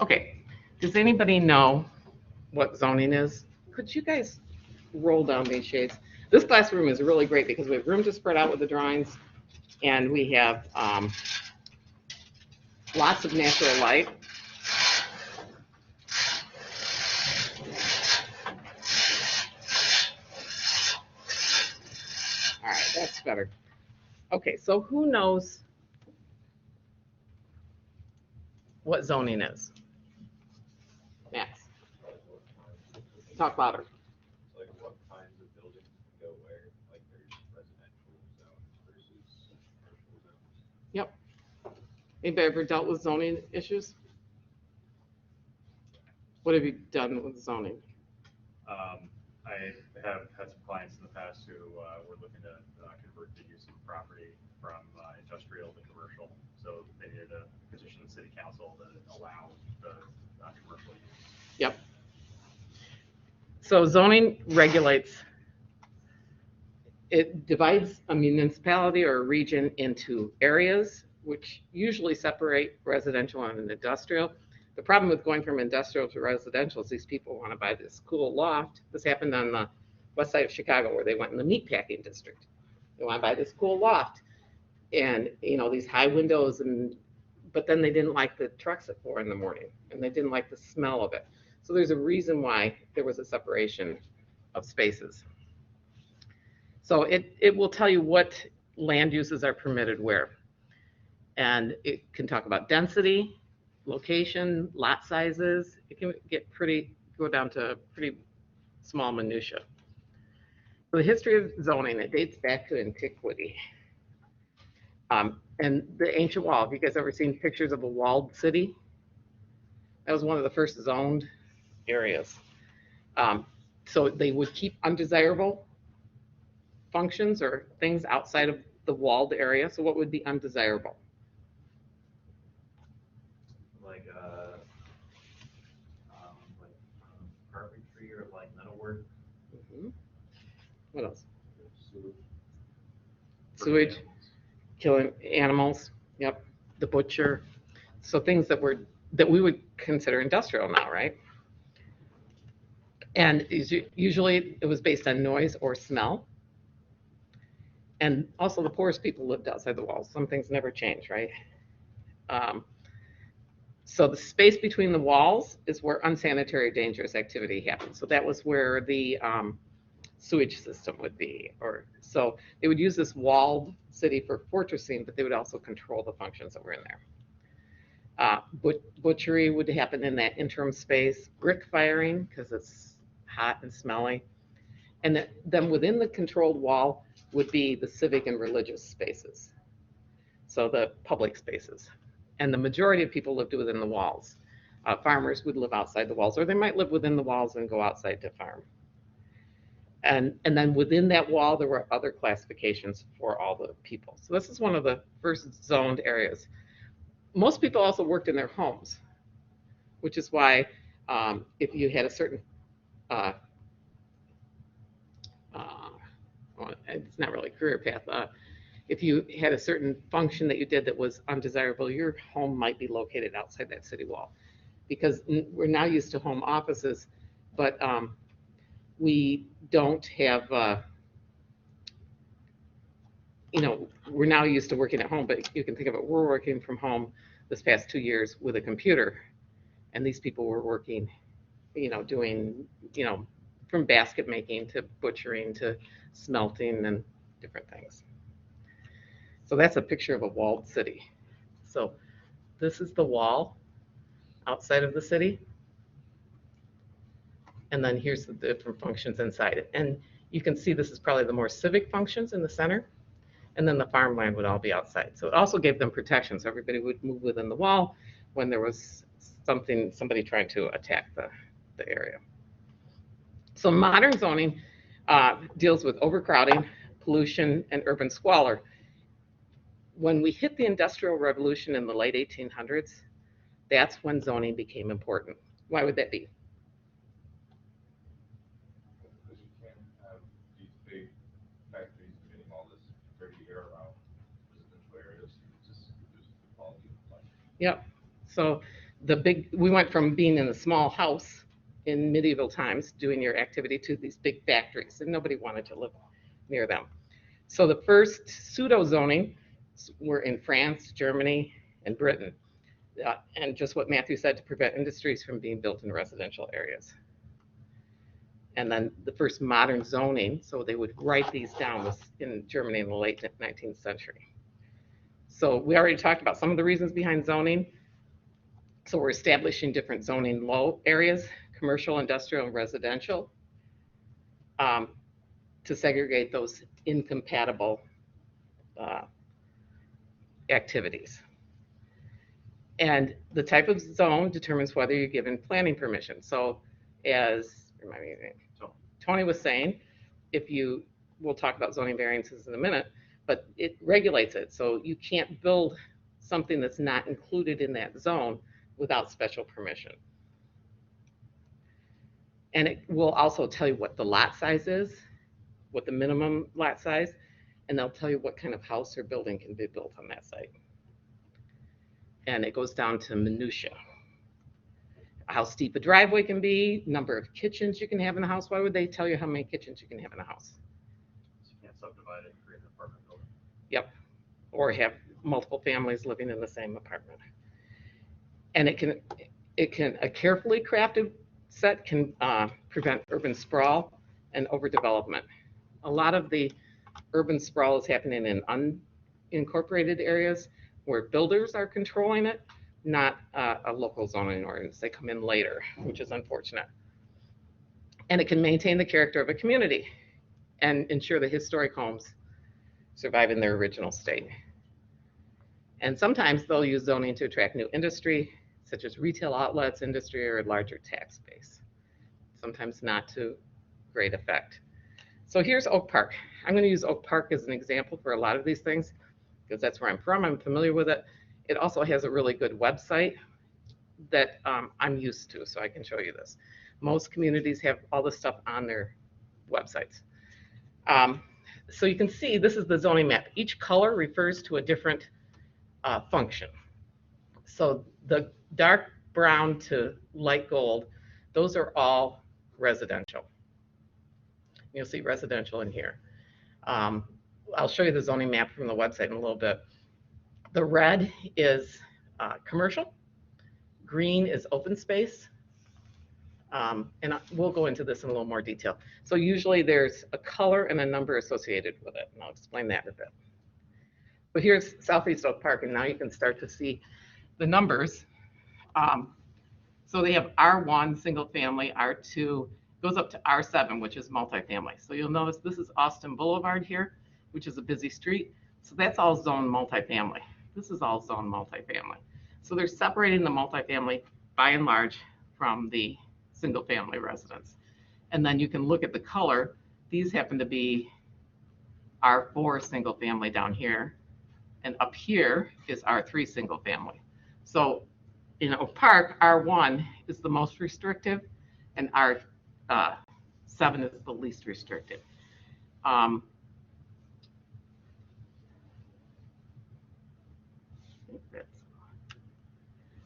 Okay, does anybody know what zoning is? Could you guys roll down these shades? This classroom is really great because we have room to spread out with the drawings, and we have lots of natural light. All right, that's better. Okay, so who knows what zoning is? Max, talk louder. Like what kinds of buildings can go where? Like there's residential zones versus commercial zones. Yep. Anybody ever dealt with zoning issues? What have you done with zoning? I have had some clients in the past who were looking to convert the use of property from industrial to commercial. So they needed to petition the city council to allow the commercial use. Yep. So zoning regulates, it divides a municipality or a region into areas, which usually separate residential and industrial. The problem with going from industrial to residential is these people want to buy this cool loft. This happened on the west side of Chicago where they went in the meatpacking district. They want to buy this cool loft and, these high windows, but then they didn't like the trucks at 4 a.m. and they didn't like the smell of it. So there's a reason why there was a separation of spaces. So it will tell you what land uses are permitted where. And it can talk about density, location, lot sizes. It can go down to pretty small minutia. So the history of zoning, it dates back to antiquity. And the ancient wall, have you guys ever seen pictures of a walled city? That was one of the first zoned areas. So they would keep undesirable functions or things outside of the walled area. So what would be undesirable? Like carpentry or like metalwork. Mm-hmm. What else? For Sewage, animals. killing animals. Yep. The butcher. So things that we would consider industrial now, right? And usually it was based on noise or smell. And also the poorest people lived outside the walls. Some things never change, right? So the space between the walls is where unsanitary, dangerous activity happens. So that was where the sewage system would be. So they would use this walled city for fortressing, but they would also control the functions that were in there. Butchery would happen in that interim space. Brick firing, because it's hot and smelly. And then within the controlled wall would be the civic and religious spaces. So the public spaces. And the majority of people lived within the walls. Farmers would live outside the walls, or they might live within the walls and go outside to farm. And then within that wall, there were other classifications for all the people. So this is one of the first zoned areas. Most people also worked in their homes, which is why if you had a certain, well, it's not really a career path, if you had a certain function that you did that was undesirable, your home might be located outside that city wall. Because we're now used to home offices, but we don't have, we're now used to working at home, but you can think of it, we're working from home this past 2 years with a computer. And these people were working, doing, from basket making to butchering to smelting and different things. So that's a picture of a walled city. So this is the wall outside of the city. And then here's the different functions inside it. And you can see this is probably the more civic functions in the center. And then the farmland would all be outside. So it also gave them protection. So everybody would move within the wall when there was somebody trying to attack the area. So modern zoning deals with overcrowding, pollution, and urban squalor. When we hit the Industrial Revolution in the late 1800s, that's when zoning became important. Why would that be? Because you can't have these big factories emitting all this dirty air around residential areas. It's just the quality of life. Yep. So we went from being in a small house in medieval times doing your activity to these big factories, and nobody wanted to live near them. So the first pseudo zoning were in France, Germany, and Britain. And just what Matthew said, to prevent industries from being built in residential areas. And then the first modern zoning, so they would write these down, was in Germany in the late 19th century. So we already talked about some of the reasons behind zoning. So we're establishing different zoning low areas, commercial, industrial, and residential, to segregate those incompatible activities. And the type of zone determines whether you're given planning permission. So as Tony was saying, we'll talk about zoning variances in a minute, but it regulates it. So you can't build something that's not included in that zone without special permission. And it will also tell you what the lot size is, what the minimum lot size, and they'll tell you what kind of house or building can be built on that site. And it goes down to minutia. How steep a driveway can be, number of kitchens you can have in a house. Why would they tell you how many kitchens you can have in a house? So you can't subdivide it and create an apartment building. Yep. Or have multiple families living in the same apartment. And a carefully crafted set can prevent urban sprawl and overdevelopment. A lot of the urban sprawl is happening in unincorporated areas where builders are controlling it, not a local zoning ordinance. They come in later, which is unfortunate. And it can maintain the character of a community and ensure the historic homes survive in their original state. And sometimes they'll use zoning to attract new industry, such as retail outlets, industry, or a larger tax base. Sometimes not to great effect. So here's Oak Park. I'm going to use Oak Park as an example for a lot of these things, because that's where I'm from. I'm familiar with it. It also has a really good website that I'm used to, so I can show you this. Most communities have all this stuff on their websites. So you can see this is the zoning map. Each color refers to a different function. So the dark brown to light gold, those are all residential. You'll see residential in here. I'll show you the zoning map from the website in a little bit. The red is commercial, green is open space, and we'll go into this in a little more detail. So usually there's a color and a number associated with it, and I'll explain that in a bit. But here's Southeast Oak Park, and now you can start to see the numbers. So they have R1, single family, R2, goes up to R7, which is multifamily. So you'll notice this is Austin Boulevard here, which is a busy street. So that's all zone multifamily. This is all zone multifamily. So they're separating the multifamily by and large from the single family residence. And then you can look at the color. These happen to be R4 single family down here. And up here is R3 single family. So in Oak Park, R1 is the most restrictive and R7 is the least restrictive.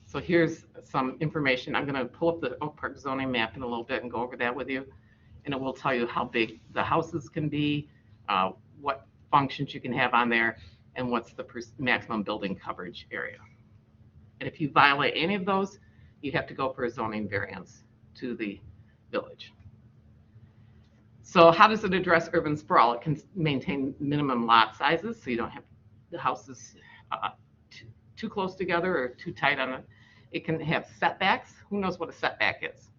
So here's some information. I'm going to pull up the Oak Park zoning map in a little bit and go over that with you. And it will tell you how big the houses can be, what functions you can have on there, and what's the maximum building coverage area. And if you violate any of those, you have to go for a zoning variance to the village. So how does it address urban sprawl? It can maintain minimum lot sizes, so you don't have the houses too close together or too tight on it. It can have setbacks. Who knows what a setback is?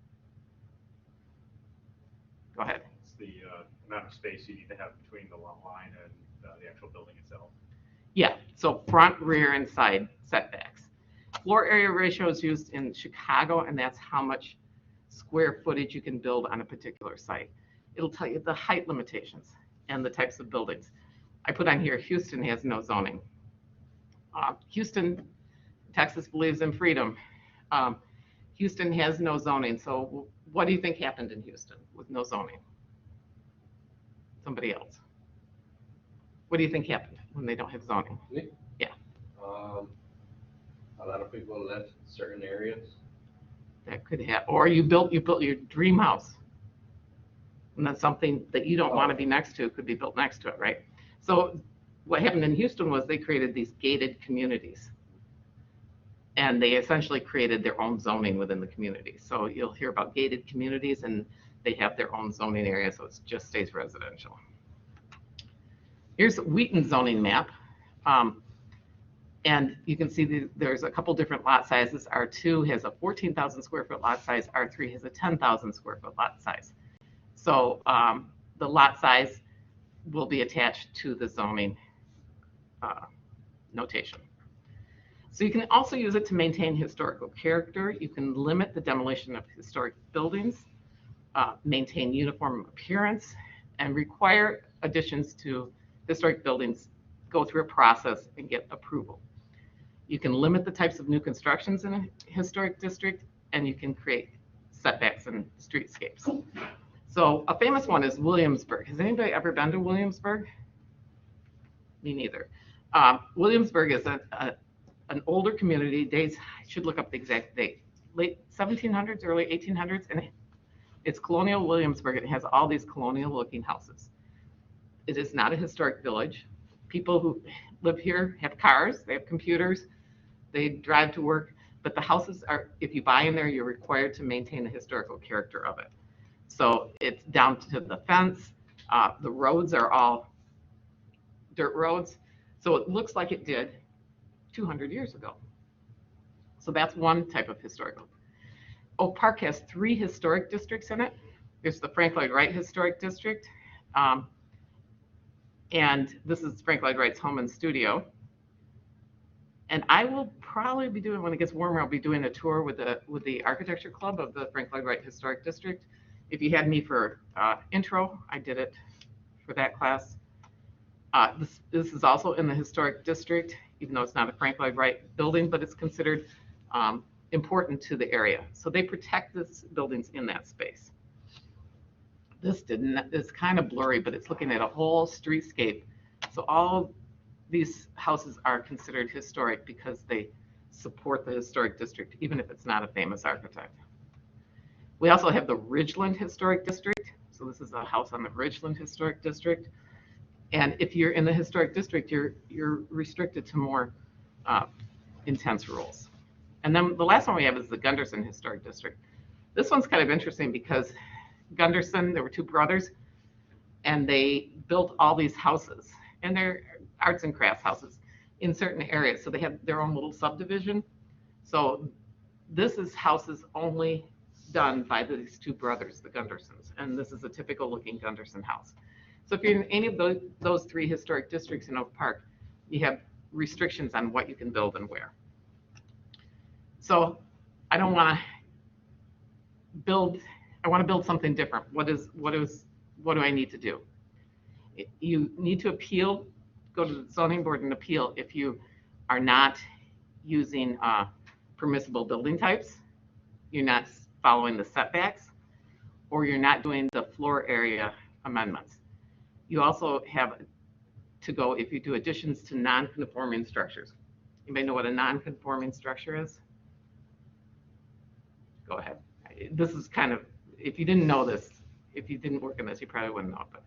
Go ahead. It's the amount of space you need to have between the lot line and the actual building itself. Yeah, so front, rear, and side setbacks. Floor area ratio is used in Chicago, and that's how much square footage you can build on a particular site. It'll tell you the height limitations and the types of buildings. I put on here, Houston has no zoning. Houston, Texas believes in freedom. Houston has no zoning. So what do you think happened in Houston with no zoning? Somebody else. What do you think happened when they don't have zoning? Me? Yeah. a lot of people left certain areas. That could happen. Or you built your dream house. And that's something that you don't want to be next to, could be built next to it, right? So what happened in Houston was they created these gated communities. And they essentially created their own zoning within the community. So you'll hear about gated communities, and they have their own zoning area, so it just stays residential. Here's Wheaton's zoning map. And you can see there's a couple different lot sizes. R2 has a 14,000 square foot lot size. R3 has a 10,000 square foot lot size. So the lot size will be attached to the zoning notation. So you can also use it to maintain historical character. You can limit the demolition of historic buildings, maintain uniform appearance, and require additions to historic buildings go through a process and get approval. You can limit the types of new constructions in a historic district, and you can create setbacks and streetscapes. So a famous one is Williamsburg. Has anybody ever been to Williamsburg? Me neither. Williamsburg is an older community. Dates, I should look up the exact date. Late 1700s, early 1800s, and it's colonial Williamsburg. It has all these colonial-looking houses. It is not a historic village. People who live here have cars, they have computers, they drive to work, but the houses are, if you buy in there, you're required to maintain the historical character of it. So it's down to the fence. The roads are all dirt roads. So it looks like it did 200 years ago. So that's one type of historical. Oak Park has 3 historic districts in it. There's the Frank Lloyd Wright Historic District. And this is Frank Lloyd Wright's home and studio. And I will probably be doing, when it gets warmer, I'll be doing a tour with the architecture club of the Frank Lloyd Wright Historic District. If you had me for intro, I did it for that class. This is also in the historic district, even though it's not a Frank Lloyd Wright building, but it's considered important to the area. So they protect these buildings in that space. This it's kind of blurry, but it's looking at a whole streetscape. So all these houses are considered historic because they support the historic district, even if it's not a famous architect. We also have the Ridgeland Historic District. So this is a house on the Ridgeland Historic District. And if you're in the historic district, you're restricted to more intense rules. And then the last one we have is the Gunderson Historic District. This one's kind of interesting because Gunderson, there were 2 brothers, and they built all these houses, and they're arts and crafts houses in certain areas. So they have their own little subdivision. So this is houses only done by these 2 brothers, the Gundersons, and this is a typical looking Gunderson house. So if you're in any of those 3 historic districts in Oak Park, you have restrictions on what you can build and where. So I don't want to build, I want to build something different. What do I need to do? You need to appeal, go to the zoning board and appeal if you are not using permissible building types, you're not following the setbacks, or you're not doing the floor area amendments. You also have to go if you do additions to non-conforming structures. Anybody know what a non-conforming structure is? Go ahead. This is kind of, if you didn't know this, if you didn't work in this, you probably wouldn't know it.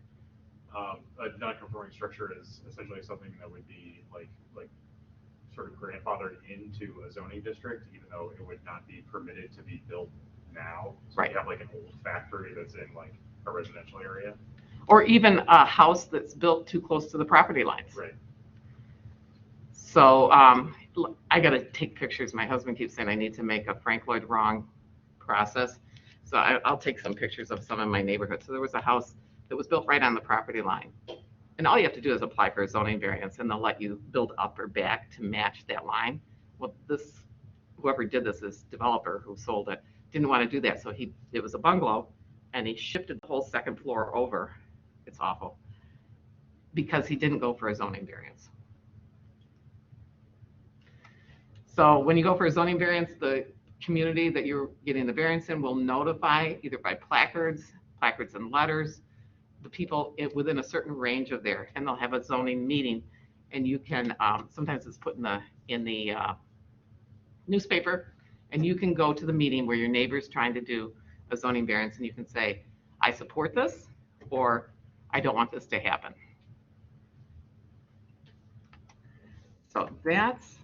But a non-conforming structure is essentially something that would be like sort of grandfathered into a zoning district, even though it would not be permitted to be built now. So right. You have like an old factory that's in like a residential area. Or even a house that's built too close to the property lines. Right. So I got to take pictures. My husband keeps saying I need to make a Frank Lloyd Wrong process. So I'll take some pictures of some in my neighborhood. So there was a house that was built right on the property line. And all you have to do is apply for a zoning variance, and they'll let you build up or back to match that line. Well, whoever did this developer who sold it, didn't want to do that. So it was a bungalow, and he shifted the whole second floor over. It's awful. Because he didn't go for a zoning variance. So when you go for a zoning variance, the community that you're getting the variance in will notify either by placards and letters, the people within a certain range of there, and they'll have a zoning meeting, and you can sometimes it's put in the newspaper, and you can go to the meeting where your neighbor's trying to do a zoning variance, and you can say, I support this, or I don't want this to happen. So that's